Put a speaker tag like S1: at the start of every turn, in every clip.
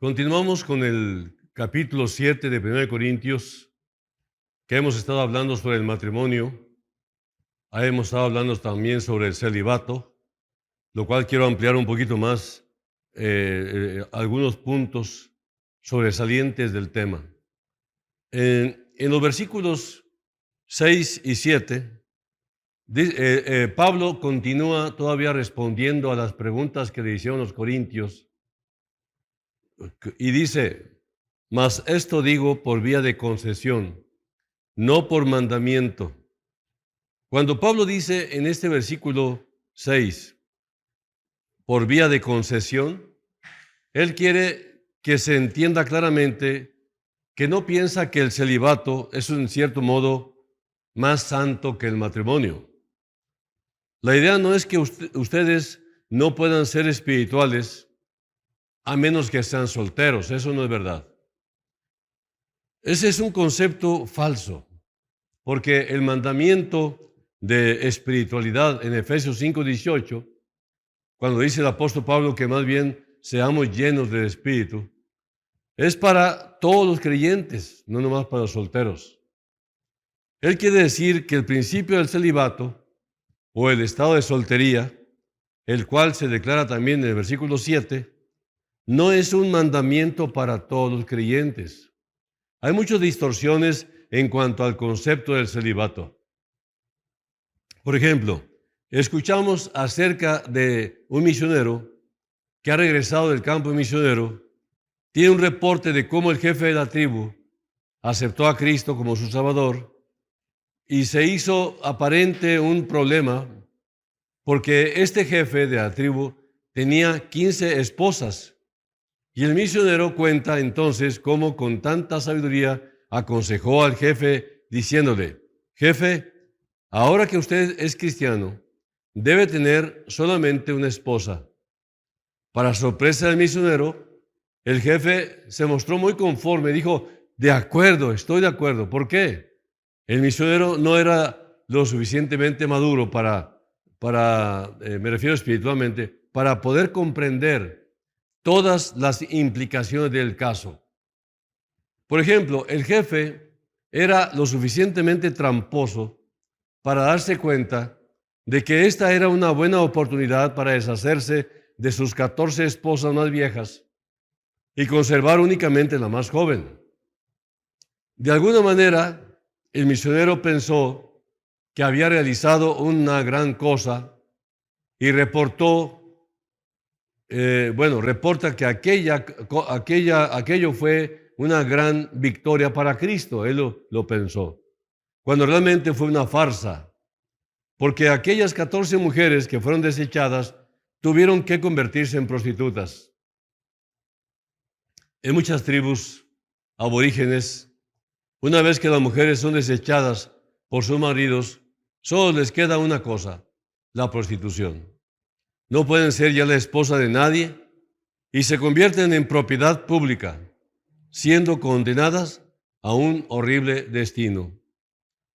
S1: Continuamos con el capítulo 7 de 1 Corintios, que hemos estado hablando sobre el matrimonio. Ahí hemos estado hablando también sobre el celibato, lo cual quiero ampliar un poquito más algunos puntos sobresalientes del tema. En los versículos 6 y 7, Pablo continúa todavía respondiendo a las preguntas que le hicieron los corintios y dice: mas esto digo por vía de concesión, no por mandamiento. Cuando Pablo dice en este versículo 6, por vía de concesión, él quiere que se entienda claramente que no piensa que el celibato es en cierto modo más santo que el matrimonio. La idea no es que ustedes no puedan ser espirituales a menos que sean solteros. Eso no es verdad. Ese es un concepto falso, porque el mandamiento de espiritualidad en Efesios 5:18, cuando dice el apóstol Pablo que más bien seamos llenos del Espíritu, es para todos los creyentes, no nomás para los solteros. Él quiere decir que el principio del celibato o el estado de soltería, el cual se declara también en el versículo 7, no es un mandamiento para todos los creyentes. Hay muchas distorsiones en cuanto al concepto del celibato. Por ejemplo, escuchamos acerca de un misionero que ha regresado del campo misionero. Tiene un reporte de cómo el jefe de la tribu aceptó a Cristo como su Salvador y se hizo aparente un problema porque este jefe de la tribu tenía 15 esposas. Y el misionero cuenta entonces cómo con tanta sabiduría aconsejó al jefe diciéndole: jefe, ahora que usted es cristiano, debe tener solamente una esposa. Para sorpresa del misionero, el jefe se mostró muy conforme, dijo: de acuerdo, estoy de acuerdo. ¿Por qué? El misionero no era lo suficientemente maduro me refiero espiritualmente, para poder comprender todas las implicaciones del caso. Por ejemplo, el jefe era lo suficientemente tramposo para darse cuenta de que esta era una buena oportunidad para deshacerse de sus 14 esposas más viejas y conservar únicamente la más joven. De alguna manera, el misionero pensó que había realizado una gran cosa y reporta que aquello fue una gran victoria para Cristo. Él lo pensó, cuando realmente fue una farsa, porque aquellas 14 mujeres que fueron desechadas tuvieron que convertirse en prostitutas. En muchas tribus aborígenes, una vez que las mujeres son desechadas por sus maridos, solo les queda una cosa: la prostitución. No pueden ser ya la esposa de nadie y se convierten en propiedad pública, siendo condenadas a un horrible destino.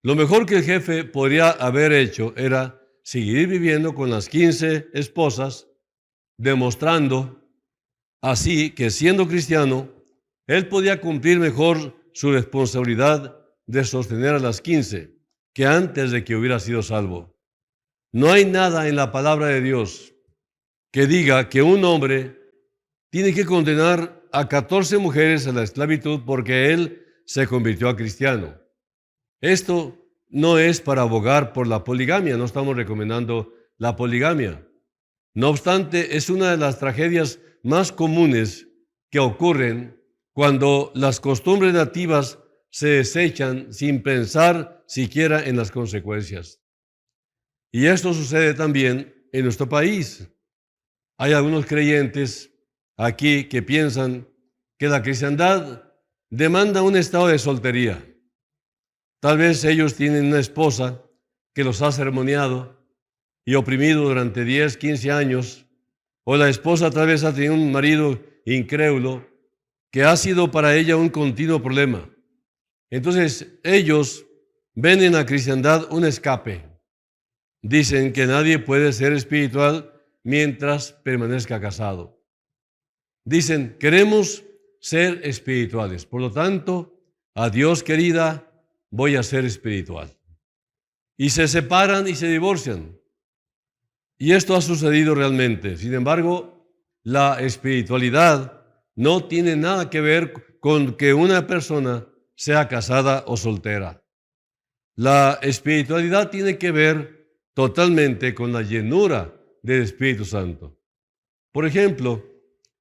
S1: Lo mejor que el jefe podría haber hecho era seguir viviendo con las 15 esposas, demostrando así que, siendo cristiano, él podía cumplir mejor su responsabilidad de sostener a las 15 que antes de que hubiera sido salvo. No hay nada en la palabra de Dios que diga que un hombre tiene que condenar a 14 mujeres a la esclavitud porque él se convirtió a cristiano. Esto no es para abogar por la poligamia, no estamos recomendando la poligamia. No obstante, es una de las tragedias más comunes que ocurren cuando las costumbres nativas se desechan sin pensar siquiera en las consecuencias. Y esto sucede también en nuestro país. Hay algunos creyentes aquí que piensan que la cristiandad demanda un estado de soltería. Tal vez ellos tienen una esposa que los ha sermoneado y oprimido durante 10, 15 años, o la esposa tal vez ha tenido un marido incrédulo que ha sido para ella un continuo problema. Entonces ellos ven en la cristiandad un escape. Dicen que nadie puede ser espiritual mientras permanezca casado. Dicen: queremos ser espirituales. Por lo tanto, adiós querida, voy a ser espiritual. Y se separan y se divorcian. Y esto ha sucedido realmente. Sin embargo, la espiritualidad no tiene nada que ver con que una persona sea casada o soltera. La espiritualidad tiene que ver totalmente con la llenura del Espíritu Santo. Por ejemplo,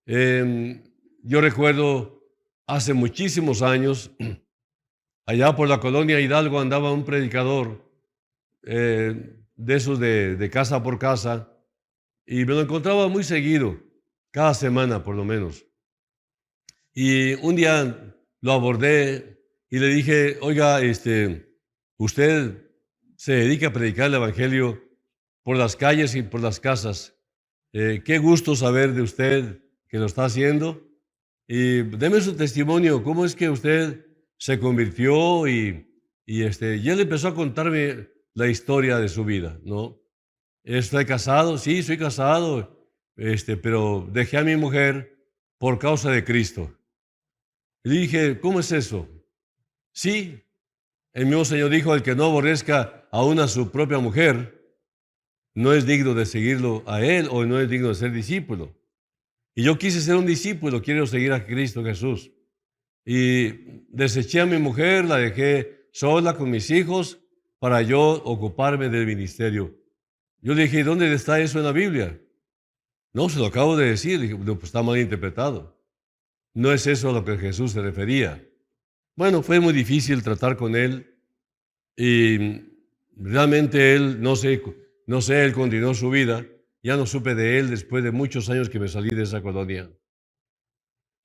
S1: yo recuerdo hace muchísimos años, allá por la colonia Hidalgo andaba un predicador de esos de casa por casa, y me lo encontraba muy seguido, cada semana por lo menos. Y un día lo abordé y le dije, oiga, usted se dedica a predicar el Evangelio por las calles y por las casas. Qué gusto saber de usted que lo está haciendo. Y deme su testimonio, cómo es que usted se convirtió y él empezó a contarme la historia de su vida, ¿no? ¿Estoy casado? Sí, soy casado, pero dejé a mi mujer por causa de Cristo. Y le dije, ¿cómo es eso? Sí, el mismo Señor dijo, el que no aborrezca aún a su propia mujer, no es digno de seguirlo a Él o no es digno de ser discípulo. Y yo quise ser un discípulo, quiero seguir a Cristo Jesús. Y deseché a mi mujer, la dejé sola con mis hijos para yo ocuparme del ministerio. Yo le dije, ¿dónde está eso en la Biblia? No, se lo acabo de decir. Dije, no, pues está mal interpretado. No es eso a lo que Jesús se refería. Bueno, fue muy difícil tratar con él y realmente él, no sé, él continuó su vida. Ya no supe de él después de muchos años que me salí de esa colonia.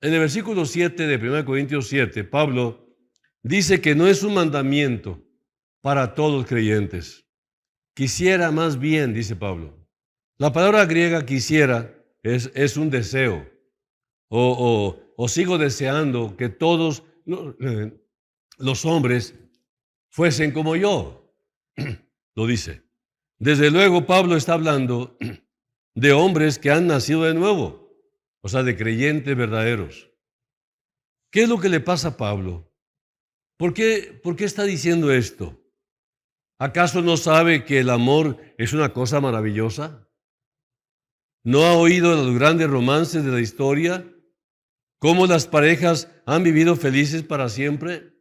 S1: En el versículo 7 de 1 Corintios 7, Pablo dice que no es un mandamiento para todos los creyentes. Quisiera más bien, dice Pablo. La palabra griega quisiera es un deseo. O sigo deseando que todos los hombres fuesen como yo. Lo dice. Desde luego Pablo está hablando de hombres que han nacido de nuevo, o sea, de creyentes verdaderos. ¿Qué es lo que le pasa a Pablo? ¿Por qué está diciendo esto? ¿Acaso no sabe que el amor es una cosa maravillosa? ¿No ha oído los grandes romances de la historia? ¿Cómo las parejas han vivido felices para siempre?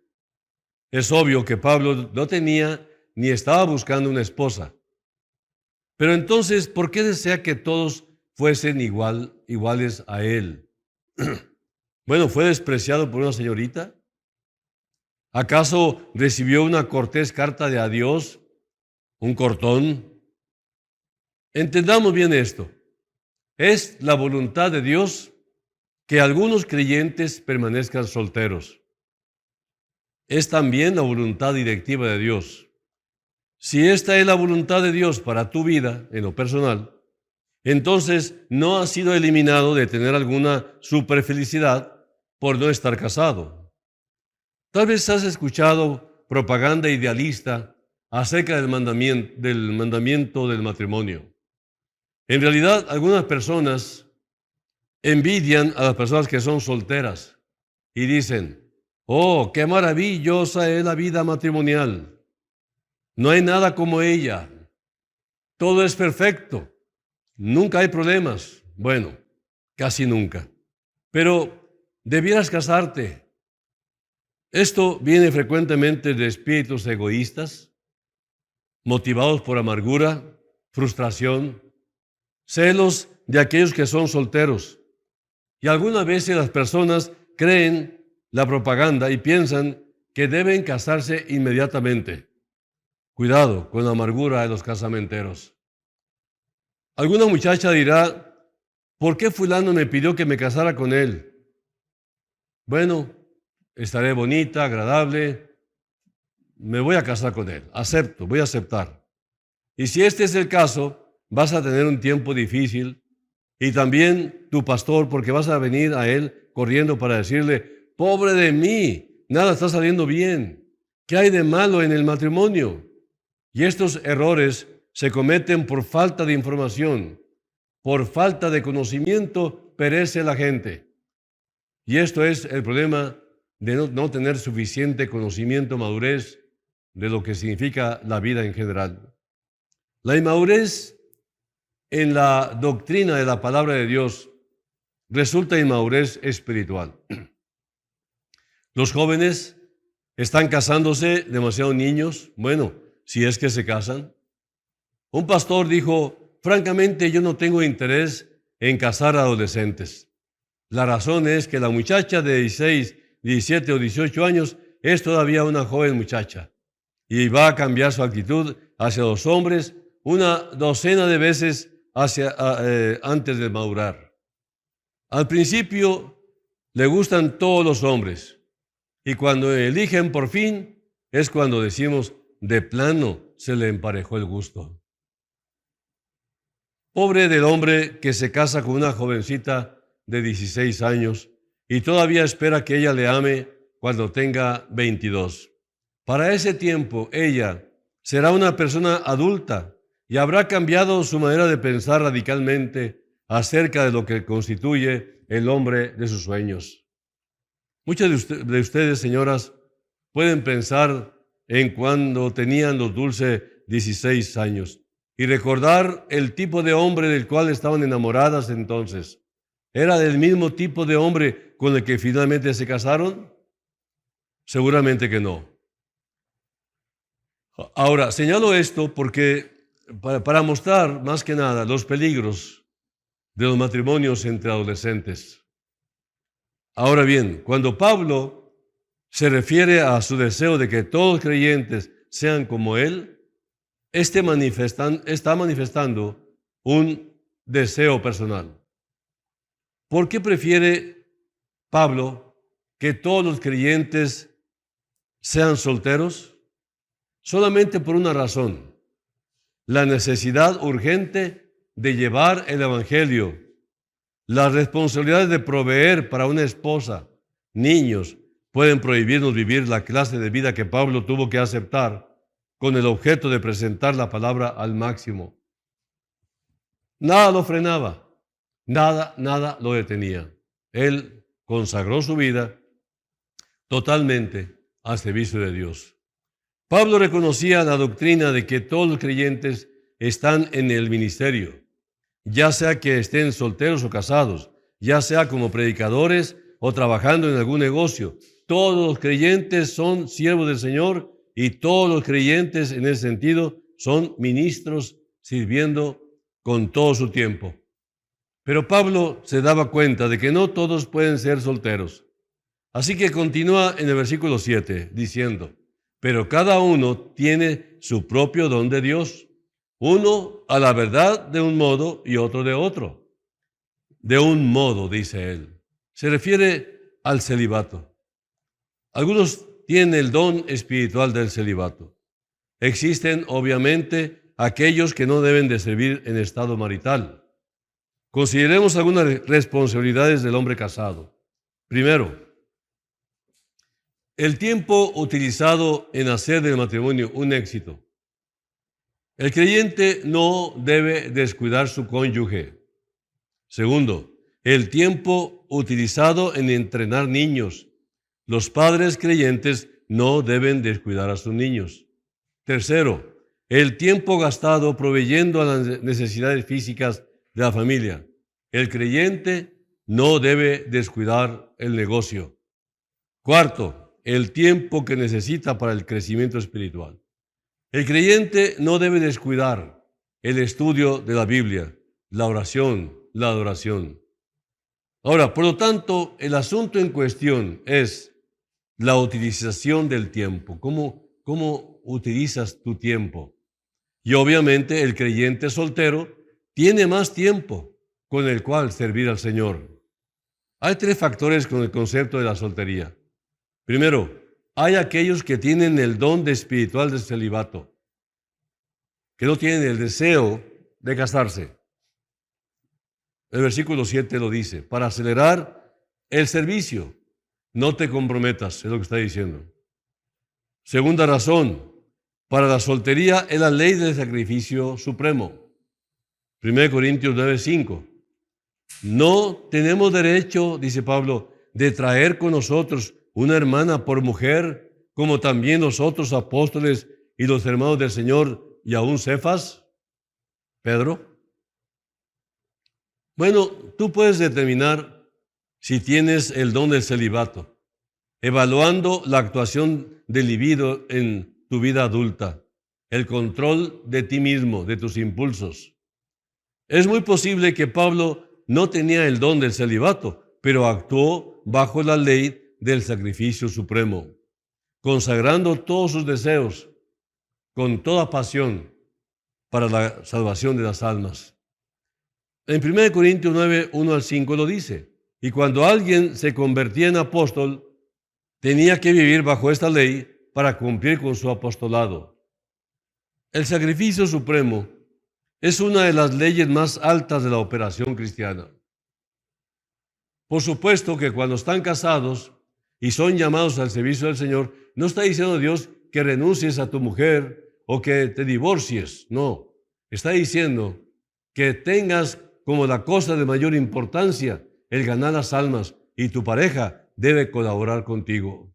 S1: Es obvio que Pablo no tenía ni estaba buscando una esposa. Pero entonces, ¿por qué desea que todos fuesen iguales a él? Bueno, ¿fue despreciado por una señorita? ¿Acaso recibió una cortés carta de adiós? ¿Un cortón? Entendamos bien esto. Es la voluntad de Dios que algunos creyentes permanezcan solteros. Es también la voluntad directiva de Dios. Si esta es la voluntad de Dios para tu vida, en lo personal, entonces no has sido eliminado de tener alguna superfelicidad por no estar casado. Tal vez has escuchado propaganda idealista acerca del mandamiento del matrimonio. En realidad, algunas personas envidian a las personas que son solteras y dicen, oh, qué maravillosa es la vida matrimonial. No hay nada como ella. Todo es perfecto. Nunca hay problemas. Bueno, casi nunca. Pero debieras casarte. Esto viene frecuentemente de espíritus egoístas, motivados por amargura, frustración, celos de aquellos que son solteros. Y algunas veces las personas creen la propaganda y piensan que deben casarse inmediatamente. Cuidado con la amargura de los casamenteros. Alguna muchacha dirá, ¿por qué fulano me pidió que me casara con él? Bueno, estaré bonita, agradable, me voy a casar con él, acepto, voy a aceptar. Y si este es el caso, vas a tener un tiempo difícil y también tu pastor, porque vas a venir a él corriendo para decirle, pobre de mí, nada está saliendo bien. ¿Qué hay de malo en el matrimonio? Y estos errores se cometen por falta de información, por falta de conocimiento, perece la gente. Y esto es el problema de no tener suficiente conocimiento, madurez de lo que significa la vida en general. La inmadurez en la doctrina de la palabra de Dios resulta inmadurez espiritual. Los jóvenes están casándose demasiado niños, bueno, si es que se casan. Un pastor dijo, francamente yo no tengo interés en casar a adolescentes. La razón es que la muchacha de 16, 17 o 18 años es todavía una joven muchacha y va a cambiar su actitud hacia los hombres una docena de veces antes de madurar. Al principio le gustan todos los hombres y cuando eligen por fin es cuando decimos, de plano se le emparejó el gusto. Pobre del hombre que se casa con una jovencita de 16 años y todavía espera que ella le ame cuando tenga 22. Para ese tiempo ella será una persona adulta y habrá cambiado su manera de pensar radicalmente acerca de lo que constituye el hombre de sus sueños. Muchas de ustedes, señoras, pueden pensar en cuando tenían los dulces 16 años y recordar el tipo de hombre del cual estaban enamoradas entonces. ¿Era del mismo tipo de hombre con el que finalmente se casaron? Seguramente que no. Ahora, señalo esto porque para mostrar más que nada los peligros de los matrimonios entre adolescentes. Ahora bien, cuando Pablo se refiere a su deseo de que todos los creyentes sean como él, está manifestando un deseo personal. ¿Por qué prefiere Pablo que todos los creyentes sean solteros? Solamente por una razón: la necesidad urgente de llevar el evangelio, las responsabilidades de proveer para una esposa, niños, pueden prohibirnos vivir la clase de vida que Pablo tuvo que aceptar con el objeto de presentar la palabra al máximo. Nada lo frenaba, nada lo detenía. Él consagró su vida totalmente al servicio de Dios. Pablo reconocía la doctrina de que todos los creyentes están en el ministerio, ya sea que estén solteros o casados, ya sea como predicadores o trabajando en algún negocio. Todos los creyentes son siervos del Señor y todos los creyentes en ese sentido son ministros sirviendo con todo su tiempo. Pero Pablo se daba cuenta de que no todos pueden ser solteros. Así que continúa en el versículo 7 diciendo, pero cada uno tiene su propio don de Dios, uno a la verdad de un modo y otro de otro. De un modo, dice él. Se refiere al celibato. Algunos tienen el don espiritual del celibato. Existen, obviamente, aquellos que no deben de servir en estado marital. Consideremos algunas responsabilidades del hombre casado. Primero, el tiempo utilizado en hacer del matrimonio un éxito. El creyente no debe descuidar su cónyuge. Segundo, el tiempo utilizado en entrenar niños. Los padres creyentes no deben descuidar a sus niños. Tercero, el tiempo gastado proveyendo a las necesidades físicas de la familia. El creyente no debe descuidar el negocio. Cuarto, el tiempo que necesita para el crecimiento espiritual. El creyente no debe descuidar el estudio de la Biblia, la oración, la adoración. Ahora, por lo tanto, el asunto en cuestión es la utilización del tiempo. ¿Cómo utilizas tu tiempo? Y obviamente el creyente soltero tiene más tiempo con el cual servir al Señor. Hay tres factores con el concepto de la soltería. Primero, hay aquellos que tienen el don espiritual del celibato, que no tienen el deseo de casarse. El versículo 7 lo dice, para acelerar el servicio, no te comprometas, es lo que está diciendo. Segunda razón, para la soltería es la ley del sacrificio supremo. 1 Corintios 9:5. No tenemos derecho, dice Pablo, de traer con nosotros una hermana por mujer, como también los otros apóstoles y los hermanos del Señor y aún Cefas? Pedro. Bueno, tú puedes determinar si tienes el don del celibato, evaluando la actuación del libido en tu vida adulta, el control de ti mismo, de tus impulsos. Es muy posible que Pablo no tenía el don del celibato, pero actuó bajo la ley del sacrificio supremo, consagrando todos sus deseos con toda pasión para la salvación de las almas. En 1 Corintios 9, 1 al 5 lo dice, y cuando alguien se convertía en apóstol, tenía que vivir bajo esta ley para cumplir con su apostolado. El sacrificio supremo es una de las leyes más altas de la operación cristiana. Por supuesto que cuando están casados y son llamados al servicio del Señor, no está diciendo Dios que renuncies a tu mujer o que te divorcies, no. Está diciendo que tengas como la cosa de mayor importancia el ganar las almas y tu pareja debe colaborar contigo.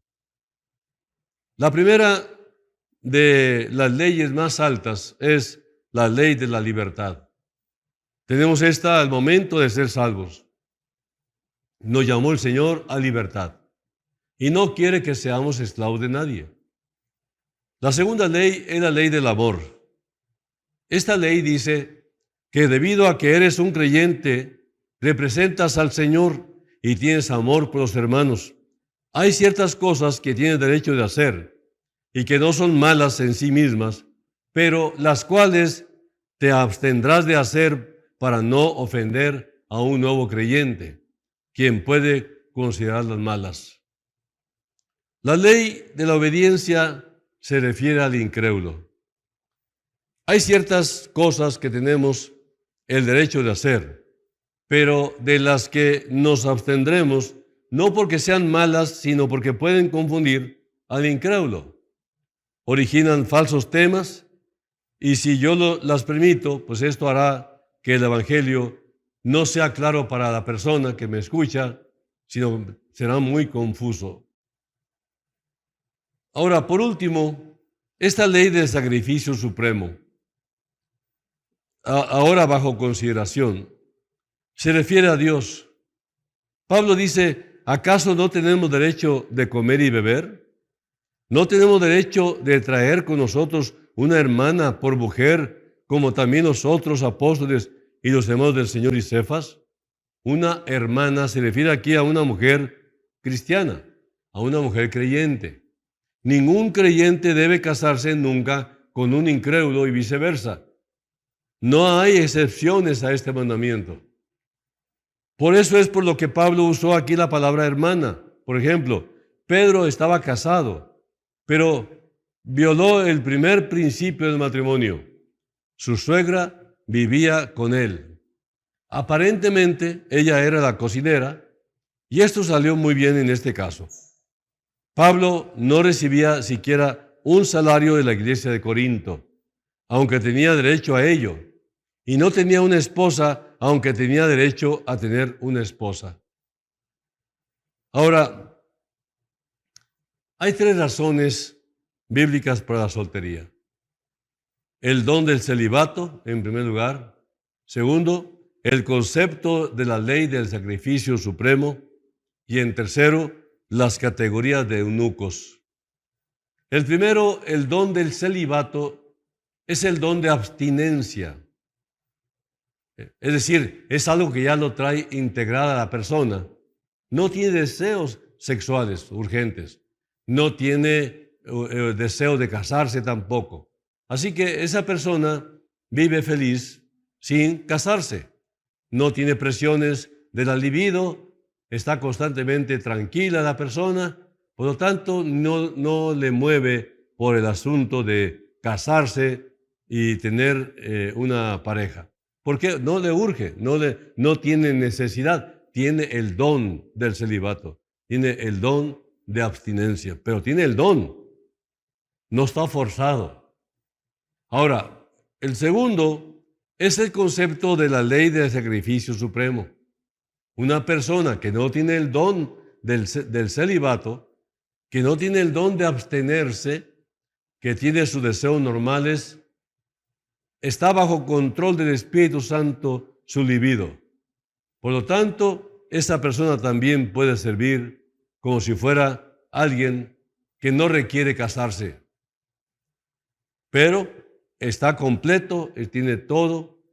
S1: La primera de las leyes más altas es la ley de la libertad. Tenemos esta al momento de ser salvos. Nos llamó el Señor a libertad y no quiere que seamos esclavos de nadie. La segunda ley es la ley del amor. Esta ley dice que debido a que eres un creyente, representas al Señor y tienes amor por los hermanos. Hay ciertas cosas que tienes derecho de hacer y que no son malas en sí mismas, pero las cuales te abstendrás de hacer para no ofender a un nuevo creyente, quien puede considerarlas malas. La ley de la obediencia se refiere al incrédulo. Hay ciertas cosas que tenemos el derecho de hacer, pero de las que nos abstendremos, no porque sean malas, sino porque pueden confundir al incrédulo. Originan falsos temas, y si yo las permito, pues esto hará que el Evangelio no sea claro para la persona que me escucha, sino será muy confuso. Ahora, por último, esta ley del sacrificio supremo, ahora bajo consideración, se refiere a Dios. Pablo dice, ¿acaso no tenemos derecho de comer y beber? ¿No tenemos derecho de traer con nosotros una hermana por mujer, como también los otros apóstoles y los hermanos del Señor y Cefas? Una hermana se refiere aquí a una mujer cristiana, a una mujer creyente. Ningún creyente debe casarse nunca con un incrédulo y viceversa. No hay excepciones a este mandamiento. Por eso es por lo que Pablo usó aquí la palabra hermana. Por ejemplo, Pedro estaba casado, pero violó el primer principio del matrimonio. Su suegra vivía con él. Aparentemente, ella era la cocinera, y esto salió muy bien en este caso. Pablo no recibía siquiera un salario de la iglesia de Corinto, aunque tenía derecho a ello, y no tenía una esposa, aunque tenía derecho a tener una esposa. Ahora, hay 3 razones bíblicas para la soltería. El don del celibato, en primer lugar. Segundo, el concepto de la ley del sacrificio supremo. Y en tercero, las categorías de eunucos. El primero, el don del celibato, es el don de abstinencia. Es decir, es algo que ya lo trae integrada la persona. No tiene deseos sexuales urgentes. No tiene deseo de casarse tampoco. Así que esa persona vive feliz sin casarse. No tiene presiones de la libido, está constantemente tranquila la persona, por lo tanto no le mueve por el asunto de casarse y tener una pareja. Porque no le urge, no tiene necesidad, tiene el don del celibato, tiene el don de abstinencia, pero tiene el don, no está forzado. Ahora, el segundo es el concepto de la ley del sacrificio supremo. Una persona que no tiene el don del celibato, que no tiene el don de abstenerse, que tiene sus deseos normales, está bajo control del Espíritu Santo su libido. Por lo tanto, esa persona también puede servir como si fuera alguien que no requiere casarse, pero está completo, él tiene todo,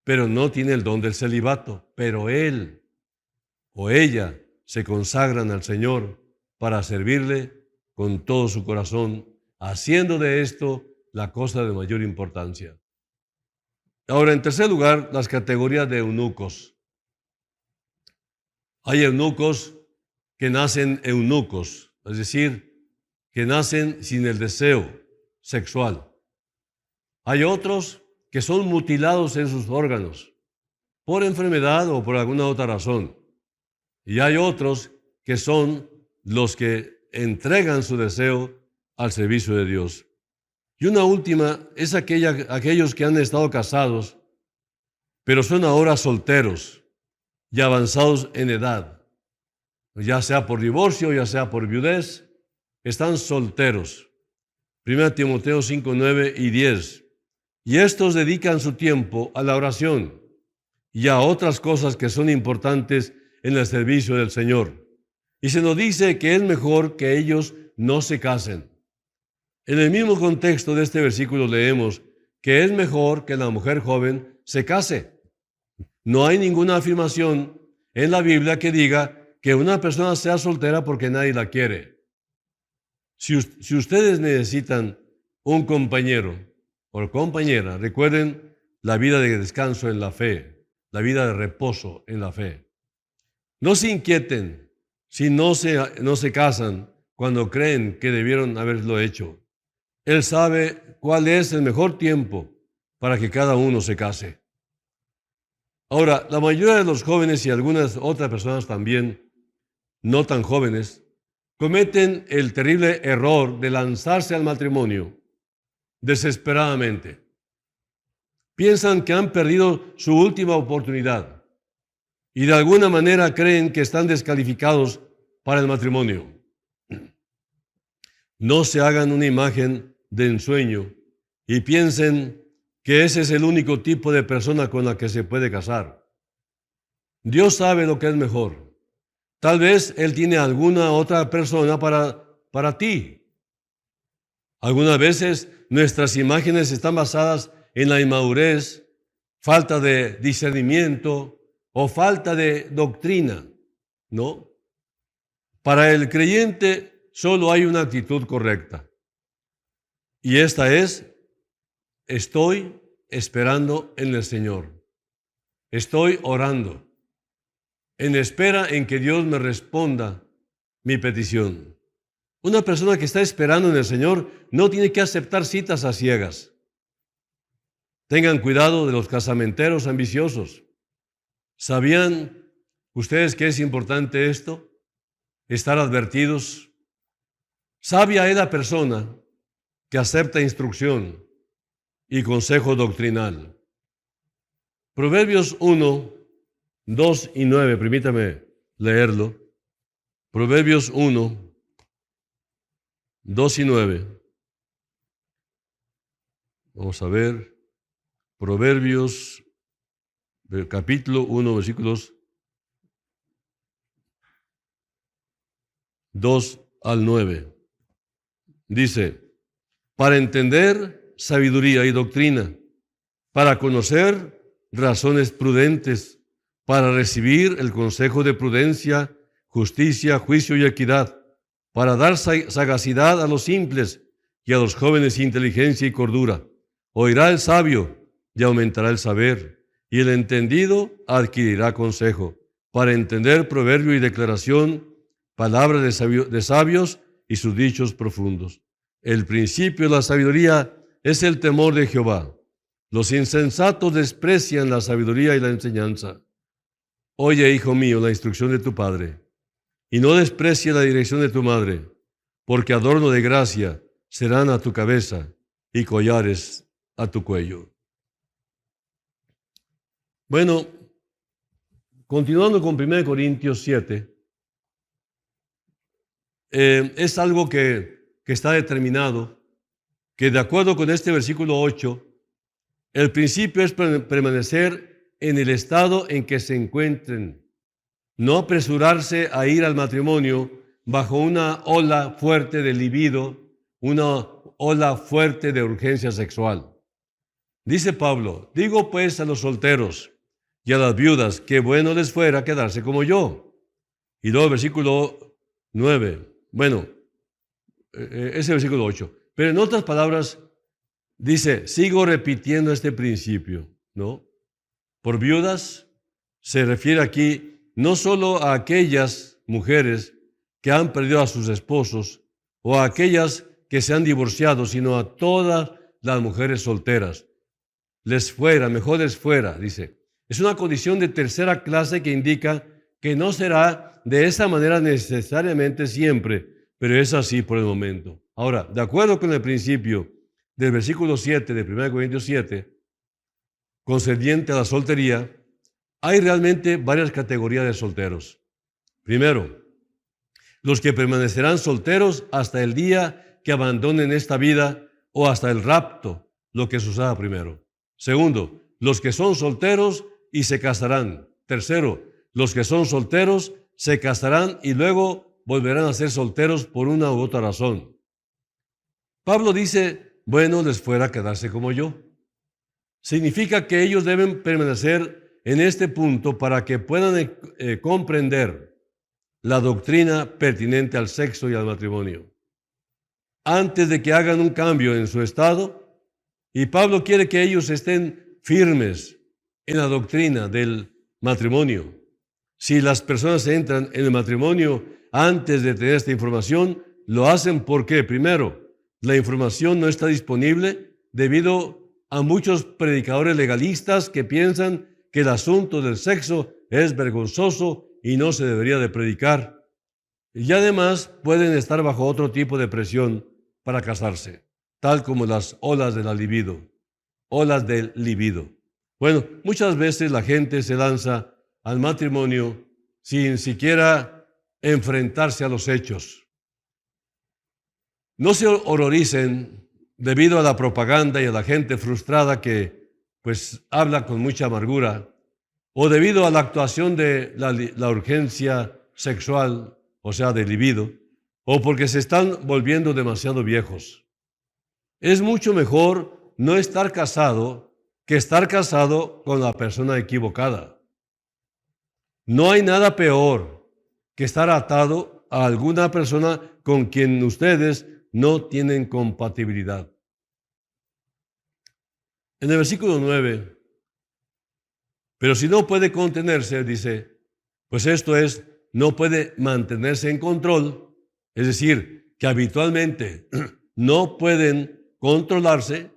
S1: pero no tiene el don del celibato. Pero él o ella se consagran al Señor para servirle con todo su corazón, haciendo de esto la cosa de mayor importancia. Ahora, en tercer lugar, las categorías de eunucos. Hay eunucos que nacen eunucos, es decir, que nacen sin el deseo sexual. Hay otros que son mutilados en sus órganos, por enfermedad o por alguna otra razón. Y hay otros que son los que entregan su deseo al servicio de Dios. Y una última es aquellos que han estado casados, pero son ahora solteros y avanzados en edad, ya sea por divorcio, ya sea por viudez, están solteros. 1 Timoteo 5, 9 y 10. Y estos dedican su tiempo a la oración y a otras cosas que son importantes en el servicio del Señor. Y se nos dice que es mejor que ellos no se casen. En el mismo contexto de este versículo leemos que es mejor que la mujer joven se case. No hay ninguna afirmación en la Biblia que diga que una persona sea soltera porque nadie la quiere. Si ustedes necesitan un compañero o compañera, recuerden la vida de descanso en la fe, la vida de reposo en la fe. No se inquieten si no se casan cuando creen que debieron haberlo hecho. Él sabe cuál es el mejor tiempo para que cada uno se case. Ahora, la mayoría de los jóvenes y algunas otras personas también, no tan jóvenes, cometen el terrible error de lanzarse al matrimonio desesperadamente. Piensan que han perdido su última oportunidad y de alguna manera creen que están descalificados para el matrimonio. No se hagan una imagen de ensueño y piensen que ese es el único tipo de persona con la que se puede casar. Dios sabe lo que es mejor. Tal vez Él tiene alguna otra persona para ti. Algunas veces nuestras imágenes están basadas en la inmadurez, falta de discernimiento o falta de doctrina, ¿no? Para el creyente solo hay una actitud correcta. Y esta es: estoy esperando en el Señor. Estoy orando en espera en que Dios me responda mi petición. Una persona que está esperando en el Señor no tiene que aceptar citas a ciegas. Tengan cuidado de los casamenteros ambiciosos. ¿Sabían ustedes que es importante esto? Estar advertidos. Sabia es la persona que acepta instrucción y consejo doctrinal. Proverbios 1, 2 y 9, permítame leerlo. Proverbios 1, 2 y 9. Vamos a ver. Proverbios, capítulo 1, versículos 2 al 9. Dice: para entender sabiduría y doctrina, para conocer razones prudentes, para recibir el consejo de prudencia, justicia, juicio y equidad, para dar sagacidad a los simples y a los jóvenes inteligencia y cordura. Oirá el sabio y aumentará el saber, y el entendido adquirirá consejo, para entender proverbio y declaración, palabra de sabios y sus dichos profundos. El principio de la sabiduría es el temor de Jehová. Los insensatos desprecian la sabiduría y la enseñanza. Oye, hijo mío, la instrucción de tu padre, y no desprecie la dirección de tu madre, porque adorno de gracia serán a tu cabeza y collares a tu cuello. Bueno, continuando con 1 Corintios 7, es algo que está determinado, que de acuerdo con este versículo 8, el principio es permanecer en el estado en que se encuentren, no apresurarse a ir al matrimonio bajo una ola fuerte de libido, una ola fuerte de urgencia sexual. Dice Pablo, digo pues a los solteros y a las viudas que bueno les fuera quedarse como yo. Y luego el versículo 9, ese versículo 8. Pero en otras palabras, dice, sigo repitiendo este principio, ¿no? Por viudas se refiere aquí no solo a aquellas mujeres que han perdido a sus esposos o a aquellas que se han divorciado, sino a todas las mujeres solteras. Mejor les fuera, dice. Es una condición de tercera clase que indica que no será de esa manera necesariamente siempre, pero es así por el momento. Ahora, de acuerdo con el principio del versículo 7 de 1 Corintios 7, concerniente a la soltería, hay realmente varias categorías de solteros. Primero, los que permanecerán solteros hasta el día que abandonen esta vida o hasta el rapto, lo que suceda primero. Segundo, los que son solteros y se casarán. Tercero, los que son solteros se casarán y luego volverán a ser solteros por una u otra razón. Pablo dice, bueno, les fuera quedarse como yo. Significa que ellos deben permanecer en este punto para que puedan comprender la doctrina pertinente al sexo y al matrimonio. Antes de que hagan un cambio en su estado, y Pablo quiere que ellos estén firmes en la doctrina del matrimonio. Si las personas entran en el matrimonio antes de tener esta información, lo hacen porque, primero, la información no está disponible debido a muchos predicadores legalistas que piensan que el asunto del sexo es vergonzoso y no se debería de predicar. Y además pueden estar bajo otro tipo de presión para casarse, tal como las olas del libido. Bueno, muchas veces la gente se lanza al matrimonio sin siquiera enfrentarse a los hechos. No se horroricen debido a la propaganda y a la gente frustrada que pues habla con mucha amargura, o debido a la actuación de la urgencia sexual, o sea, del libido, o porque se están volviendo demasiado viejos. Es mucho mejor no estar casado que estar casado con la persona equivocada. No hay nada peor que estar atado a alguna persona con quien ustedes no tienen compatibilidad. En el versículo 9, pero si no puede contenerse, dice, pues esto es, no puede mantenerse en control, es decir, que habitualmente no pueden controlarse,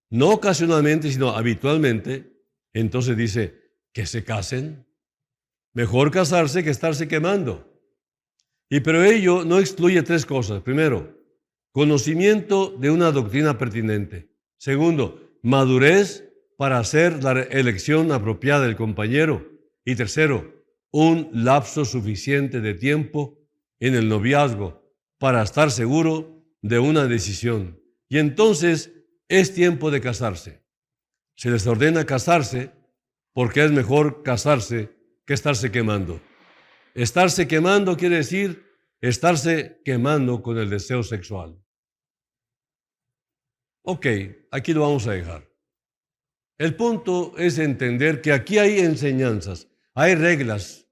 S1: no ocasionalmente, sino habitualmente, entonces dice, que se casen. Mejor casarse que estarse quemando. Pero ello no excluye tres cosas. Primero, conocimiento de una doctrina pertinente. Segundo, madurez para hacer la elección apropiada del compañero. Y tercero, un lapso suficiente de tiempo en el noviazgo para estar seguro de una decisión. Y entonces es tiempo de casarse. Se les ordena casarse porque es mejor casarse que estarse quemando. Estarse quemando quiere decir estarse quemando con el deseo sexual. Ok, aquí lo vamos a dejar. El punto es entender que aquí hay enseñanzas, hay reglas,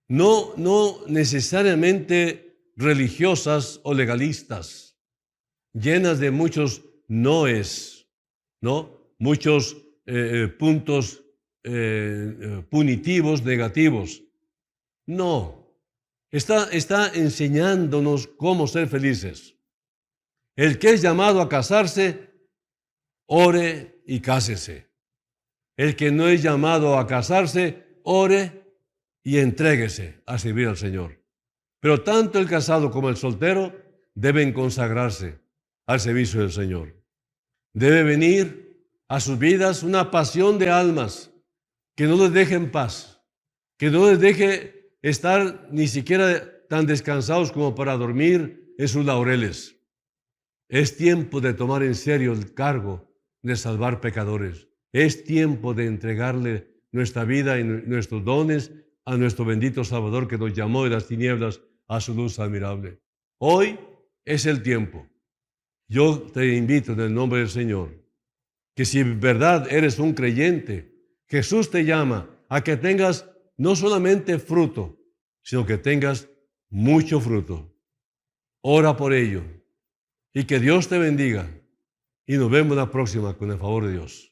S1: no necesariamente religiosas o legalistas, llenas de muchos noes, ¿no? Muchos puntos punitivos, negativos. No, está enseñándonos cómo ser felices. El que es llamado a casarse, ore y cásese. El que no es llamado a casarse, ore y entréguese a servir al Señor. Pero tanto el casado como el soltero deben consagrarse al servicio del Señor. Debe venir a sus vidas una pasión de almas que no les deje en paz, que no les deje estar ni siquiera tan descansados como para dormir en sus laureles. Es tiempo de tomar en serio el cargo de salvar pecadores. Es tiempo de entregarle nuestra vida y nuestros dones a nuestro bendito Salvador que nos llamó de las tinieblas a su luz admirable. Hoy es el tiempo. Yo te invito en el nombre del Señor, que si en verdad eres un creyente, Jesús te llama a que tengas no solamente fruto, sino que tengas mucho fruto. Ora por ello y que Dios te bendiga y nos vemos la próxima con el favor de Dios.